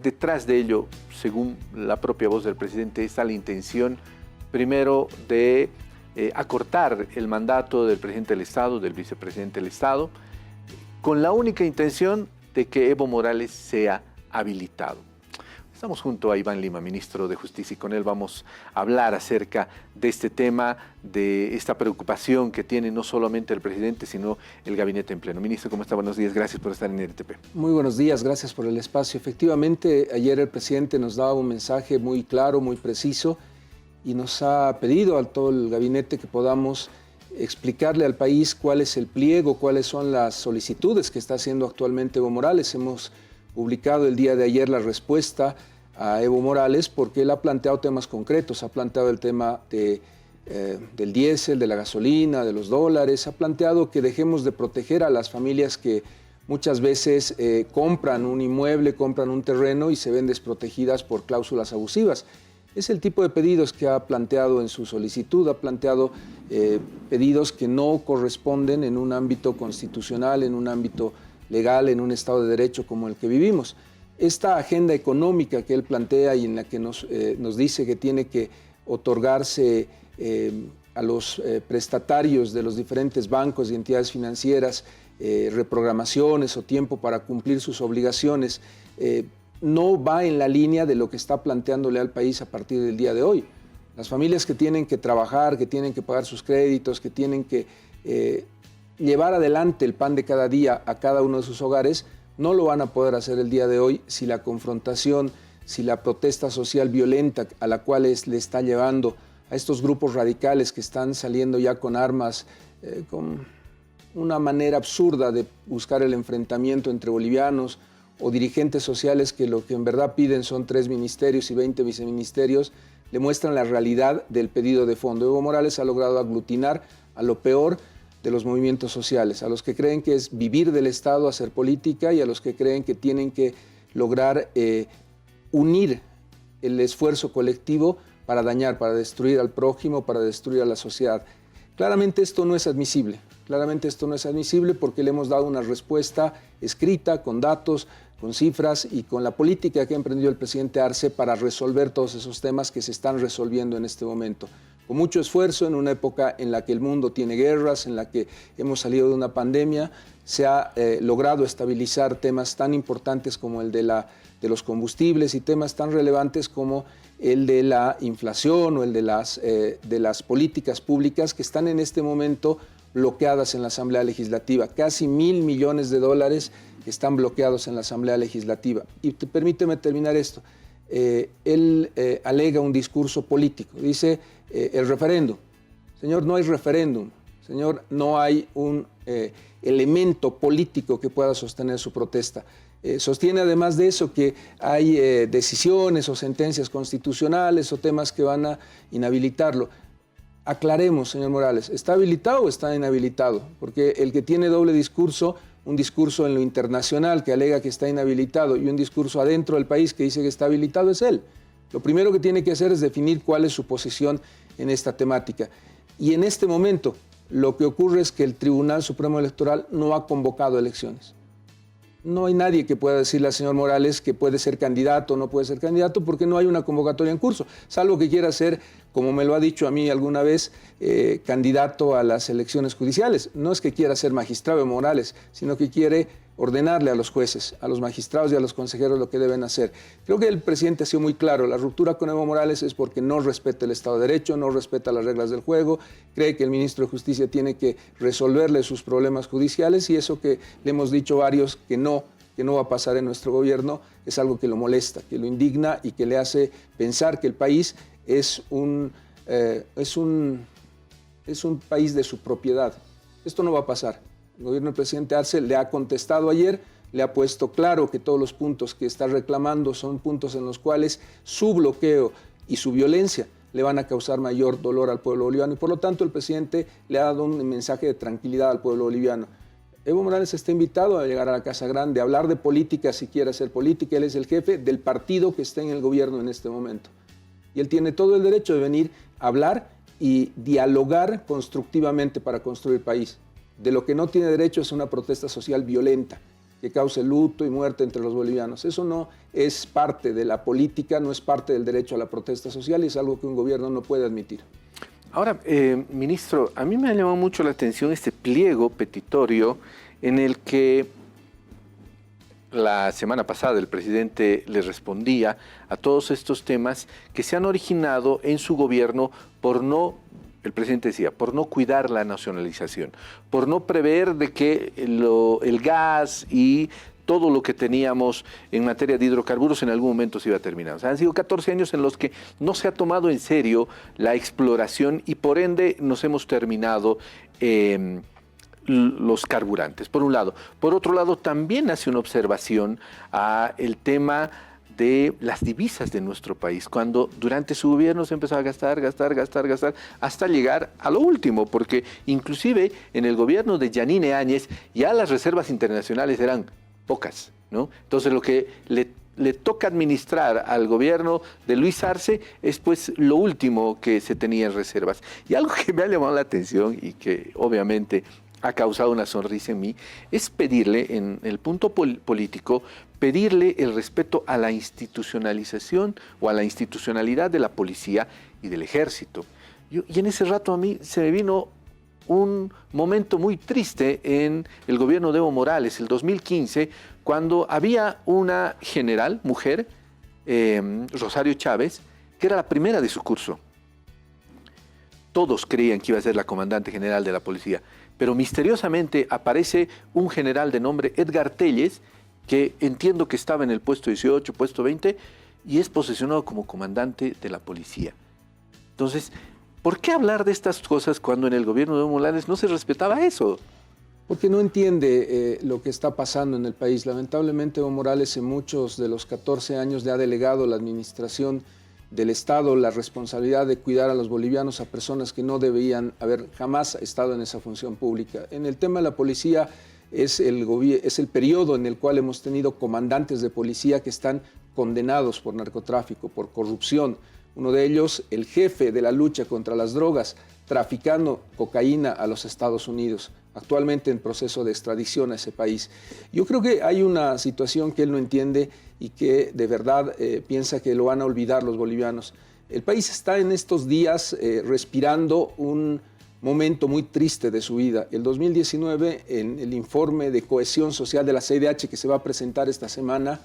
Detrás de ello, según la propia voz del presidente, está la intención, primero, de acortar el mandato del presidente del Estado, del vicepresidente del Estado, con la única intención de que Evo Morales sea habilitado. Estamos junto a Iván Lima, ministro de Justicia, y con él vamos a hablar acerca de este tema, de esta preocupación que tiene no solamente el presidente, sino el gabinete en pleno. Ministro, ¿cómo está? Buenos días, gracias por estar en RTP. Muy buenos días, gracias por el espacio. Efectivamente, ayer el presidente nos daba un mensaje muy claro, muy preciso, y nos ha pedido a todo el gabinete que podamos explicarle al país cuál es el pliego, cuáles son las solicitudes que está haciendo actualmente Evo Morales. Hemos publicado el día de ayer la respuesta a Evo Morales porque él ha planteado temas concretos, ha planteado el tema del diésel, de la gasolina, de los dólares, ha planteado que dejemos de proteger a las familias que muchas veces compran un inmueble, compran un terreno y se ven desprotegidas por cláusulas abusivas. Es el tipo de pedidos que ha planteado en su solicitud, ha planteado pedidos que no corresponden en un ámbito constitucional, en un ámbito legal, en un Estado de Derecho como el que vivimos. Esta agenda económica que él plantea y en la que nos dice que tiene que otorgarse a los prestatarios de los diferentes bancos y entidades financieras reprogramaciones o tiempo para cumplir sus obligaciones, no va en la línea de lo que está planteándole al país a partir del día de hoy. Las familias que tienen que trabajar, que tienen que pagar sus créditos, que tienen que llevar adelante el pan de cada día a cada uno de sus hogares, no lo van a poder hacer el día de hoy si la confrontación, si la protesta social violenta a la cual le está llevando a estos grupos radicales que están saliendo ya con armas, con una manera absurda de buscar el enfrentamiento entre bolivianos o dirigentes sociales que lo que en verdad piden son 3 ministerios y 20 viceministerios, le muestran la realidad del pedido de fondo. Evo Morales ha logrado aglutinar a lo peor de los movimientos sociales, a los que creen que es vivir del Estado, hacer política, y a los que creen que tienen que lograr unir el esfuerzo colectivo para dañar, para destruir al prójimo, para destruir a la sociedad. Claramente esto no es admisible, porque le hemos dado una respuesta escrita, con datos, con cifras y con la política que ha emprendido el presidente Arce para resolver todos esos temas que se están resolviendo en este momento. Con mucho esfuerzo, en una época en la que el mundo tiene guerras, en la que hemos salido de una pandemia, se ha logrado estabilizar temas tan importantes como el de los combustibles y temas tan relevantes como el de la inflación o el de las políticas públicas que están en este momento bloqueadas en la Asamblea Legislativa. Casi $1.000 millones están bloqueados en la Asamblea Legislativa. Y permíteme terminar esto. Él alega un discurso político. Dice el referéndum. Señor, no hay referéndum. Señor, no hay un elemento político que pueda sostener su protesta. Sostiene además de eso que hay decisiones o sentencias constitucionales o temas que van a inhabilitarlo. Aclaremos, señor Morales, ¿está habilitado o está inhabilitado? Porque el que tiene doble discurso, un discurso en lo internacional que alega que está inhabilitado y un discurso adentro del país que dice que está habilitado, es él. Lo primero que tiene que hacer es definir cuál es su posición en esta temática. Y en este momento, lo que ocurre es que el Tribunal Supremo Electoral no ha convocado elecciones. No hay nadie que pueda decirle al señor Morales que puede ser candidato o no puede ser candidato porque no hay una convocatoria en curso, salvo que quiera ser, como me lo ha dicho a mí alguna vez, candidato a las elecciones judiciales. No es que quiera ser magistrado de Morales, sino que quiere ordenarle a los jueces, a los magistrados y a los consejeros lo que deben hacer. Creo que el presidente ha sido muy claro. La ruptura con Evo Morales es porque no respeta el Estado de Derecho, no respeta las reglas del juego, cree que el ministro de Justicia tiene que resolverle sus problemas judiciales, y eso que le hemos dicho varios que no va a pasar en nuestro gobierno, es algo que lo molesta, que lo indigna y que le hace pensar que el país es un país de su propiedad. Esto no va a pasar. El gobierno del presidente Arce le ha contestado ayer, le ha puesto claro que todos los puntos que está reclamando son puntos en los cuales su bloqueo y su violencia le van a causar mayor dolor al pueblo boliviano, y por lo tanto el presidente le ha dado un mensaje de tranquilidad al pueblo boliviano. Evo Morales está invitado a llegar a la Casa Grande, a hablar de política si quiere hacer política. Él es el jefe del partido que está en el gobierno en este momento. Y él tiene todo el derecho de venir a hablar y dialogar constructivamente para construir el país. De lo que no tiene derecho es una protesta social violenta, que cause luto y muerte entre los bolivianos. Eso no es parte de la política, no es parte del derecho a la protesta social y es algo que un gobierno no puede admitir. Ahora, ministro, a mí me ha llamado mucho la atención este pliego petitorio en el que la semana pasada el presidente le respondía a todos estos temas que se han originado en su gobierno por no, el presidente decía, por no cuidar la nacionalización, por no prever de que el gas y todo lo que teníamos en materia de hidrocarburos en algún momento se iba a terminar. O sea, han sido 14 años en los que no se ha tomado en serio la exploración y por ende nos hemos terminado los carburantes, por un lado. Por otro lado, también hace una observación a el tema de las divisas de nuestro país, cuando durante su gobierno se empezó a gastar, hasta llegar a lo último, porque inclusive en el gobierno de Yanine Áñez ya las reservas internacionales eran pocas, ¿no? Entonces lo que le toca administrar al gobierno de Luis Arce es pues lo último que se tenía en reservas. Y algo que me ha llamado la atención y que obviamente ha causado una sonrisa en mí, es pedirle, en el punto político, pedirle el respeto a la institucionalización o a la institucionalidad de la policía y del ejército. Y en ese rato a mí se me vino un momento muy triste en el gobierno de Evo Morales, el 2015, cuando había una general, mujer, Rosario Chávez, que era la primera de su curso. Todos creían que iba a ser la comandante general de la policía, pero misteriosamente aparece un general de nombre Edgar Telles, que entiendo que estaba en el puesto 18, puesto 20, y es posesionado como comandante de la policía. Entonces, ¿por qué hablar de estas cosas cuando en el gobierno de Evo Morales no se respetaba eso? Porque no entiende lo que está pasando en el país. Lamentablemente Evo Morales en muchos de los 14 años le ha delegado la administración del Estado la responsabilidad de cuidar a los bolivianos, a personas que no debían haber jamás estado en esa función pública. En el tema de la policía es el periodo en el cual hemos tenido comandantes de policía que están condenados por narcotráfico, por corrupción. Uno de ellos, el jefe de la lucha contra las drogas, traficando cocaína a los Estados Unidos, actualmente en proceso de extradición a ese país. Yo creo que hay una situación que él no entiende y que de verdad piensa que lo van a olvidar los bolivianos. El país está en estos días respirando un momento muy triste de su vida. El 2019, en el informe de cohesión social de la CIDH que se va a presentar esta semana,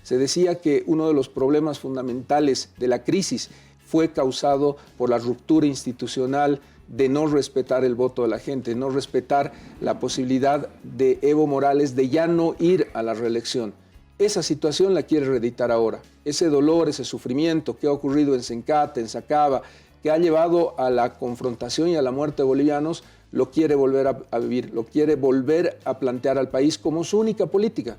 se decía que uno de los problemas fundamentales de la crisis fue causado por la ruptura institucional de no respetar el voto de la gente, no respetar la posibilidad de Evo Morales de ya no ir a la reelección. Esa situación la quiere reeditar ahora. Ese dolor, ese sufrimiento que ha ocurrido en Sencate, en Sacaba, que ha llevado a la confrontación y a la muerte de bolivianos, lo quiere volver a vivir, lo quiere volver a plantear al país como su única política.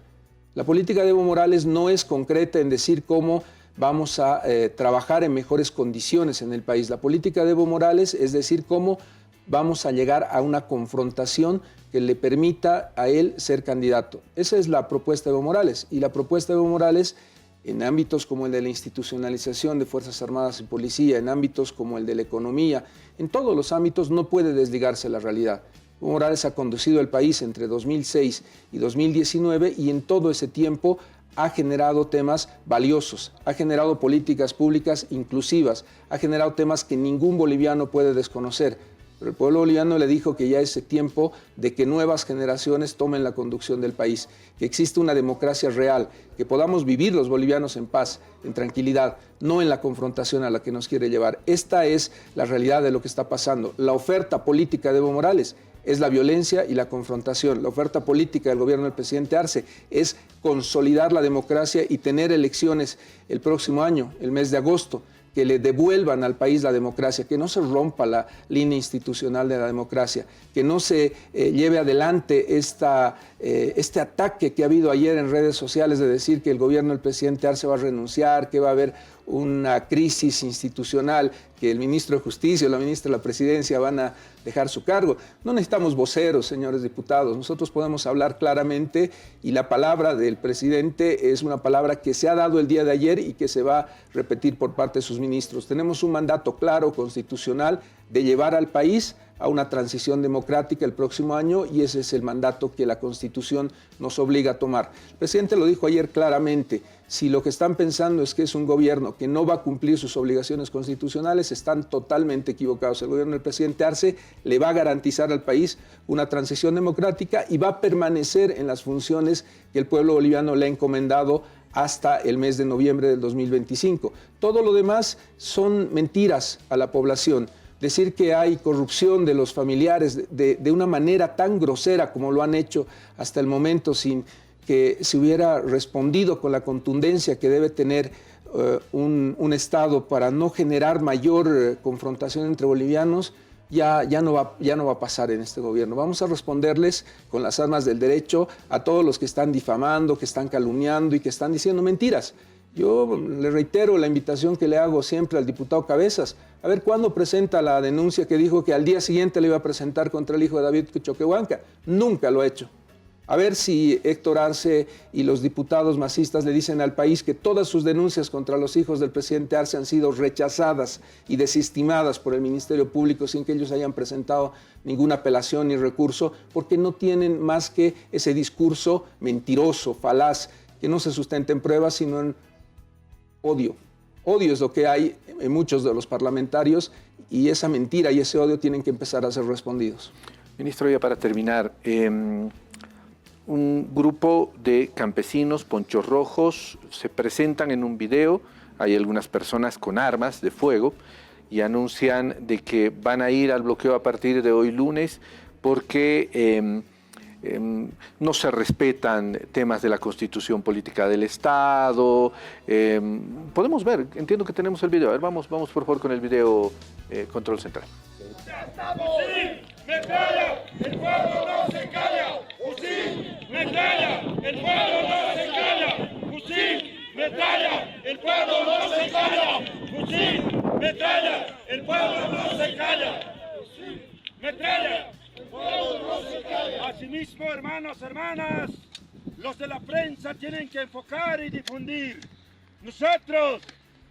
La política de Evo Morales no es concreta en decir cómo vamos a trabajar en mejores condiciones en el país. La política de Evo Morales es decir cómo vamos a llegar a una confrontación que le permita a él ser candidato. Esa es la propuesta de Evo Morales. Y la propuesta de Evo Morales, en ámbitos como el de la institucionalización de Fuerzas Armadas y Policía, en ámbitos como el de la economía, en todos los ámbitos no puede desligarse de la realidad. Evo Morales ha conducido el país entre 2006 y 2019 y en todo ese tiempo ha generado temas valiosos, ha generado políticas públicas inclusivas, ha generado temas que ningún boliviano puede desconocer. Pero el pueblo boliviano le dijo que ya es tiempo de que nuevas generaciones tomen la conducción del país, que existe una democracia real, que podamos vivir los bolivianos en paz, en tranquilidad, no en la confrontación a la que nos quiere llevar. Esta es la realidad de lo que está pasando. La oferta política de Evo Morales es la violencia y la confrontación. La oferta política del gobierno del presidente Arce es consolidar la democracia y tener elecciones el próximo año, el mes de agosto, que le devuelvan al país la democracia, que no se rompa la línea institucional de la democracia, que no se lleve adelante este ataque que ha habido ayer en redes sociales de decir que el gobierno del presidente Arce va a renunciar, que va a haber una crisis institucional, que el ministro de Justicia o la ministra de la Presidencia van a dejar su cargo. No necesitamos voceros, señores diputados. Nosotros podemos hablar claramente y la palabra del presidente es una palabra que se ha dado el día de ayer y que se va a repetir por parte de sus ministros. Tenemos un mandato claro, constitucional, de llevar al país a una transición democrática el próximo año y ese es el mandato que la Constitución nos obliga a tomar. El presidente lo dijo ayer claramente, si lo que están pensando es que es un gobierno que no va a cumplir sus obligaciones constitucionales, están totalmente equivocados. El gobierno del presidente Arce le va a garantizar al país una transición democrática y va a permanecer en las funciones que el pueblo boliviano le ha encomendado hasta el mes de noviembre del 2025. Todo lo demás son mentiras a la población. Decir que hay corrupción de los familiares de una manera tan grosera como lo han hecho hasta el momento, sin que se hubiera respondido con la contundencia que debe tener un Estado para no generar mayor confrontación entre bolivianos, ya no va a pasar en este gobierno. Vamos a responderles con las armas del derecho a todos los que están difamando, que están calumniando y que están diciendo mentiras. Yo le reitero la invitación que le hago siempre al diputado Cabezas, a ver cuándo presenta la denuncia que dijo que al día siguiente le iba a presentar contra el hijo de David Choquehuanca. Nunca lo ha hecho. A ver si Héctor Arce y los diputados masistas le dicen al país que todas sus denuncias contra los hijos del presidente Arce han sido rechazadas y desestimadas por el Ministerio Público sin que ellos hayan presentado ninguna apelación ni recurso, porque no tienen más que ese discurso mentiroso, falaz, que no se sustenta en pruebas, sino en odio. Odio es lo que hay en muchos de los parlamentarios y esa mentira y ese odio tienen que empezar a ser respondidos. Ministro, ya para terminar, un grupo de campesinos ponchos rojos se presentan en un video, hay algunas personas con armas de fuego y anuncian de que van a ir al bloqueo a partir de hoy lunes porque no se respetan temas de la Constitución Política del Estado. Podemos ver, entiendo que tenemos el video. A ver, vamos por favor con el video, Control Central. ¡Metralla! ¡El pueblo no se calla! ¡Fusil! ¡Metralla! ¡El pueblo no se calla! ¡Fusil! ¡Metralla! ¡El pueblo no se calla! ¡Fusil! ¡Metralla! ¡El pueblo no se calla! ¡Metralla! ¡El pueblo no se calla! Asimismo, hermanos, hermanas, los de la prensa tienen que enfocar y difundir. Nosotros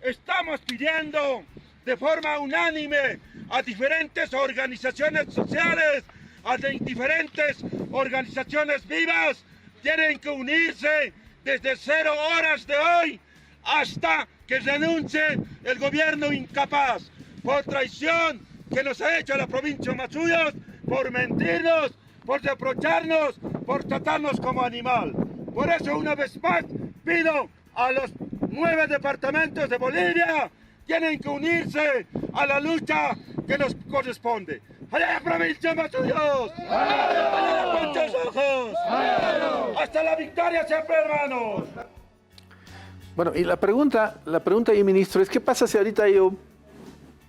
estamos pidiendo de forma unánime a diferentes organizaciones sociales, a diferentes organizaciones vivas, tienen que unirse desde 0 horas de hoy hasta que renuncie el gobierno incapaz por traición que nos ha hecho la provincia de Masuyos, por mentirnos, por reprocharnos, por tratarnos como animal. Por eso una vez más pido a los 9 departamentos de Bolivia, tienen que unirse a la lucha que nos corresponde. ¡Allá la provincia de Masuyos! ¡Allá la Ponchos Ojos! ¡Hasta la victoria siempre, hermanos! Bueno, y la pregunta ahí, ministro, es ¿qué pasa si ahorita yo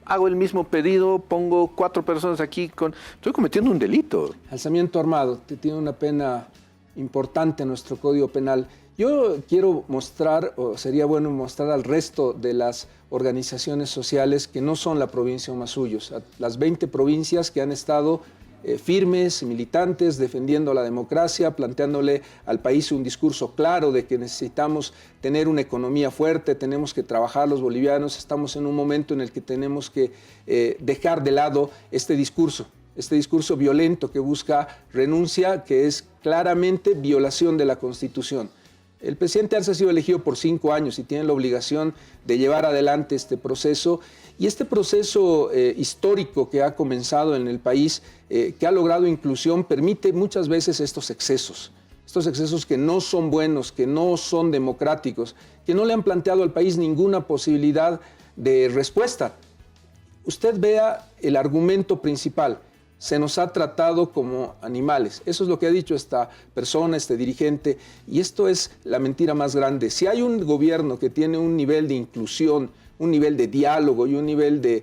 hago el mismo pedido, pongo 4 personas aquí estoy cometiendo un delito? Alzamiento armado, tiene una pena importante en nuestro Código Penal. Yo quiero mostrar, o sería bueno mostrar al resto de las organizaciones sociales que no son la provincia de Humasuyos, a las 20 provincias que han estado firmes, militantes, defendiendo la democracia, planteándole al país un discurso claro de que necesitamos tener una economía fuerte, tenemos que trabajar los bolivianos, estamos en un momento en el que tenemos que dejar de lado este discurso violento que busca renuncia, que es claramente violación de la Constitución. El presidente Arce ha sido elegido por 5 años y tiene la obligación de llevar adelante este proceso. Y este proceso histórico que ha comenzado en el país, que ha logrado inclusión, permite muchas veces estos excesos que no son buenos, que no son democráticos, que no le han planteado al país ninguna posibilidad de respuesta. Usted vea el argumento principal. Se nos ha tratado como animales. Eso es lo que ha dicho esta persona, este dirigente, y esto es la mentira más grande. Si hay un gobierno que tiene un nivel de inclusión, un nivel de diálogo y un nivel de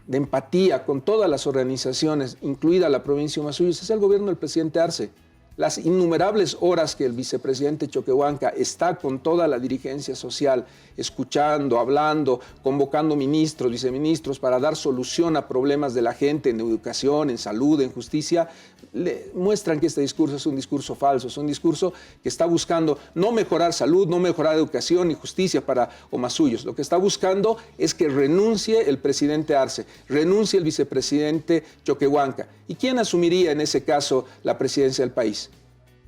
empatía con todas las organizaciones, incluida la provincia de Humasuyos, es el gobierno del presidente Arce. las innumerables horas que el vicepresidente Choquehuanca está con toda la dirigencia social, escuchando, hablando, convocando ministros, viceministros para dar solución a problemas de la gente en educación, en salud, en justicia, muestran que este discurso es un discurso falso, es un discurso que está buscando no mejorar salud, no mejorar educación ni justicia para omasuyos. Lo que está buscando es que renuncie el presidente Arce, renuncie el vicepresidente Choquehuanca. ¿Y quién asumiría en ese caso la presidencia del país?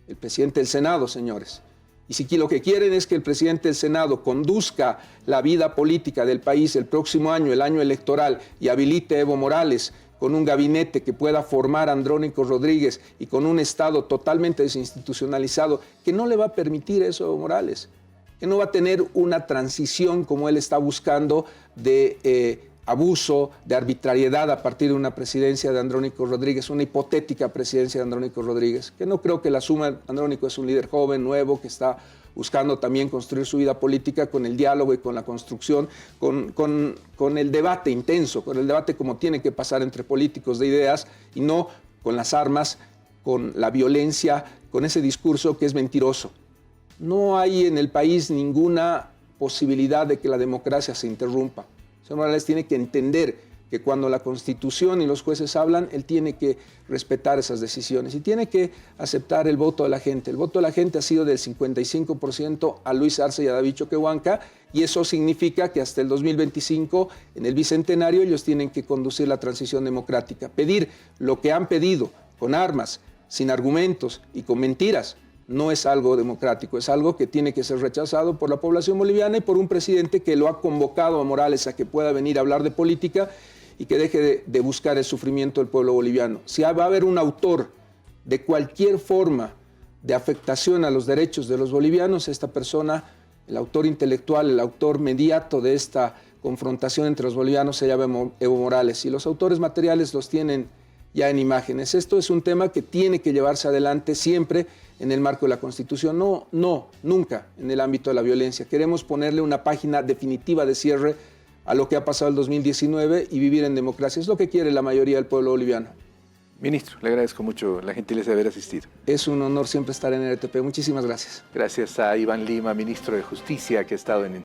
El presidente del Senado, señores. Y si lo que quieren es que el presidente del Senado conduzca la vida política del país el próximo año, el año electoral, y habilite a Evo Morales con un gabinete que pueda formar a Andrónico Rodríguez y con un Estado totalmente desinstitucionalizado, que no le va a permitir eso a Evo Morales, que no va a tener una transición como él está buscando de abuso, de arbitrariedad a partir de una presidencia de Andrónico Rodríguez, una hipotética presidencia de Andrónico Rodríguez, que no creo que la suma. Andrónico es un líder joven, nuevo, que está buscando también construir su vida política con el diálogo y con la construcción, con el debate intenso, con el debate como tiene que pasar entre políticos de ideas y no con las armas, con la violencia, con ese discurso que es mentiroso. No hay en el país ninguna posibilidad de que la democracia se interrumpa. Señor Morales tiene que entender que cuando la Constitución y los jueces hablan, él tiene que respetar esas decisiones y tiene que aceptar el voto de la gente. El voto de la gente ha sido del 55% a Luis Arce y a David Choquehuanca, y eso significa que hasta el 2025, en el bicentenario, ellos tienen que conducir la transición democrática. Pedir lo que han pedido con armas, sin argumentos y con mentiras, no es algo democrático, es algo que tiene que ser rechazado por la población boliviana y por un presidente que lo ha convocado a Morales a que pueda venir a hablar de política y que deje de buscar el sufrimiento del pueblo boliviano. Si va a haber un autor de cualquier forma de afectación a los derechos de los bolivianos, esta persona, el autor intelectual, el autor mediato de esta confrontación entre los bolivianos se llama Evo Morales, y los autores materiales los tienen ya en imágenes. Esto es un tema que tiene que llevarse adelante siempre en el marco de la Constitución, nunca en el ámbito de la violencia. Queremos ponerle una página definitiva de cierre a lo que ha pasado el 2019 y vivir en democracia. Es lo que quiere la mayoría del pueblo boliviano. Ministro, le agradezco mucho la gentileza de haber asistido. Es un honor siempre estar en RTP. Muchísimas gracias. Gracias a Iván Lima, ministro de Justicia, que ha estado en